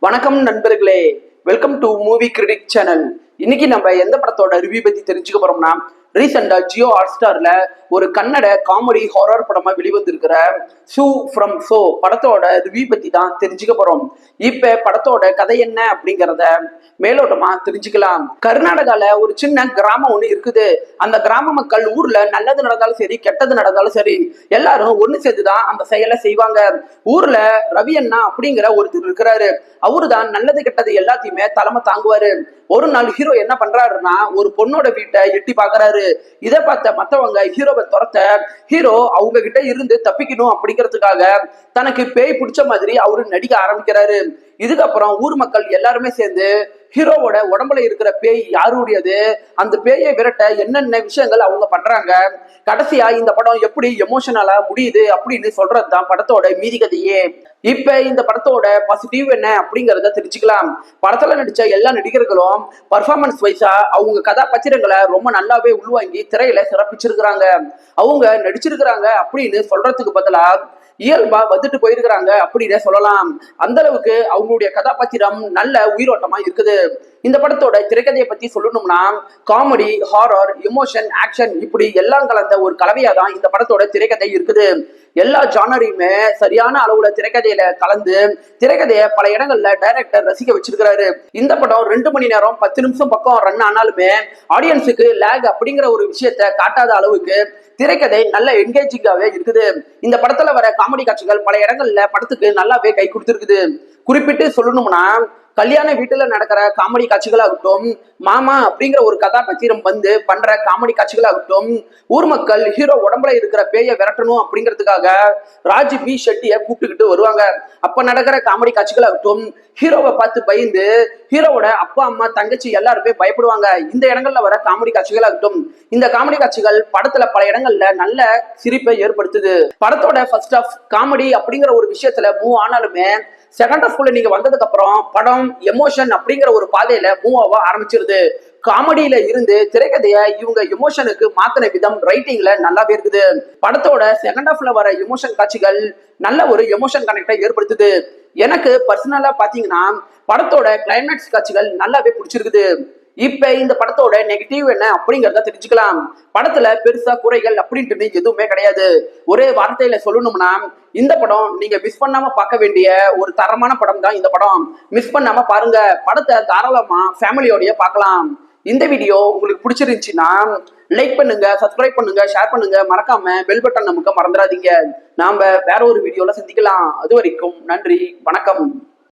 வணக்கம் நண்பர்களே, welcome to movie critic channel. இன்னைக்கு நம்ம எந்த படத்தோட ரிவ்யூ பத்தி தெரிஞ்சுக்க போறோம்னா, ரீசெண்டா ஜியோ ஹாட்ஸ்டார்ல ஒரு கன்னட காமெடி ஹாரர் படமா வெளிவந்திருக்கிற ஷூ ஃப்ரம் ஷோ படத்தோட ரிவ்யூ பத்தி தான் தெரிஞ்சுக்க போறோம். இப்ப படத்தோட கதை என்ன அப்படிங்கிறத மேலோட்டமா தெரிஞ்சுக்கலாம். கர்நாடகால ஒரு சின்ன கிராமம் ஒண்ணு இருக்குது. அந்த கிராம மக்கள் ஊர்ல நல்லது நடந்தாலும் சரி, கெட்டது நடந்தாலும் சரி, எல்லாரும் ஒண்ணு சேர்ந்துதான் அந்த செயலை செய்வாங்க. ஊர்ல ரவி அண்ணா அப்படிங்கிற ஒருத்தர் இருக்கிறாரு. அவருதான் நல்லது கெட்டது எல்லாத்தையுமே தலைமை தாங்குவாரு. ஒரு நாள் ஹீரோ என்ன பண்றாருன்னா, ஒரு பொண்ணோட வீட்டை எட்டி பாக்குறாரு. இதை பார்த்த மத்தவங்க ஹீரோவை துரத்த, ஹீரோ அவங்க கிட்ட இருந்து தப்பிக்கணும் அப்படிங்கிறதுக்காக தனக்கு பேய் பிடிச்ச மாதிரி அவரு நடிக்க ஆரம்பிக்கிறாரு. இதுக்கப்புறம் ஊர் மக்கள் எல்லாருமே சேர்ந்து ஹீரோவோட உடம்புல இருக்கிற பேய் யாருடையது, அந்த பேயை விரட்ட என்னென்ன விஷயங்கள் அவங்க பண்றாங்க, கடைசியா இந்த படம் எப்படி எமோஷனலா முடியுது அப்படின்னு சொல்றதுதான் படத்தோட மீதி கதையே. இப்ப இந்த படத்தோட பாசிட்டிவ் என்ன அப்படிங்கறத தெரிஞ்சுக்கலாம். படத்துல நடிச்ச எல்லா நடிகர்களும் பர்ஃபார்மன்ஸ் வைஸா அவங்க கதாபாத்திரங்களை ரொம்ப நல்லாவே உள்வாங்கி திரையில சிறப்பிச்சிருக்கிறாங்க. அவங்க நடிச்சிருக்கிறாங்க அப்படின்னு சொல்றதுக்கு பதிலா இயல்பா வந்துட்டு போயிருக்கிறாங்க அப்படின்னு சொல்லலாம். அந்த அளவுக்கு அவங்களுடைய கதாபாத்திரம் நல்ல உயிரோட்டமா இருக்குது. இந்த படத்தோட திரைக்கதையை பத்தி சொல்லணும்னா, காமெடி, ஹாரர், எமோஷன், ஆக்ஷன் இப்படி எல்லாம் கலந்த ஒரு கலவையா தான் இந்த படத்தோட திரைக்கதை இருக்குது. எல்லா ஜானரையுமே சரியான அளவுல திரைக்கதையில கலந்து திரைக்கதையை பல இடங்கள்ல டைரக்டர் ரசிக்க வச்சிருக்கிறாரு. இந்த படம் 2 மணி நேரம் 10 நிமிஷம் பக்கம் ரன் ஆனாலுமே ஆடியன்ஸுக்கு லேக் அப்படிங்கிற ஒரு விஷயத்த காட்டாத அளவுக்கு திரைக்கதை நல்ல என்கேஜிங்காவே இருக்குது. இந்த படத்துல வர காமெடி காட்சிகள் பல இடங்கள்ல படத்துக்கு நல்லாவே கை கொடுத்துருக்குது. குறிப்பிட்டு சொல்லணும்னா, கல்யாண வீட்டுல நடக்கிற காமெடி காட்சிகளாகட்டும், மாமா அப்படிங்கிற ஒரு கதாபாத்திரம் வந்து பண்ற காமெடி காட்சிகளாகட்டும், ஊர் மக்கள் ஹீரோ உடம்புல இருக்கிற பேயை விரட்டணும் அப்படிங்கிறதுக்காக ராஜ் பி ஷெட்டியை கூப்பிட்டுக்கிட்டு வருவாங்க. அப்ப நடக்கிற காமெடி காட்சிகளாகட்டும், ஹீரோவை பார்த்து பயந்து ஹீரோவோட அப்பா அம்மா தங்கச்சி எல்லாருமே பயப்படுவாங்க. இந்த இடங்கள்ல வர காமெடி காட்சிகள் ஆகட்டும், இந்த காமெடி காட்சிகள் படத்துல பல இடங்கள்ல நல்ல சிரிப்பை ஏற்படுத்துது. படத்தோட ஃபர்ஸ்ட் ஆஃப் காமெடி அப்படிங்கிற ஒரு விஷயத்துல மூவ் ஆனாலுமே செகண்ட் ஹாஃப்குள்ள நீங்க வந்ததுக்கு அப்புறம் படம் எமோஷன் அப்படிங்கிற ஒரு பாதையில மூவ் ஆக ஆரம்பிச்சிருது. காமெடியில இருந்து திரைக்கதைய இவங்க எமோஷனுக்கு மாத்தின விதம் ரைட்டிங்ல நல்லாவே இருக்குது. படத்தோட செகண்ட் ஹாஃப்ல வர எமோஷன் காட்சிகள் நல்ல ஒரு எமோஷன் கனெக்டை ஏற்படுத்துது. எனக்கு பர்சனலா பாத்தீங்கன்னா படத்தோட கிளைமேக்ஸ் காட்சிகள் நல்லாவே பிடிச்சிருக்குது. இப்ப இந்த படத்தோட நெகட்டிவ் என்ன அப்படிங்கறத தெரிஞ்சுக்கலாம். படத்துல பெருசா குறைகள் அப்படின்ட்டு எதுவுமே கிடையாது. ஒரே வார்த்தையில சொல்லணும்னா, இந்த படம் நீங்க மிஸ் பண்ணாம பார்க்க வேண்டிய ஒரு தரமான படம் தான் இந்த படம். மிஸ் பண்ணாம பாருங்க. படத்தை தாராளமா ஃபேமிலியோடய பார்க்கலாம். இந்த வீடியோ உங்களுக்கு பிடிச்சிருந்துச்சுன்னா லைக் பண்ணுங்க, சப்ஸ்கிரைப் பண்ணுங்க, ஷேர் பண்ணுங்க, மறக்காம பெல் பட்டன் நமக்கு மறந்துடாதீங்க. நாம வேற ஒரு வீடியோல சந்திக்கலாம். அது வரைக்கும் நன்றி, வணக்கம்.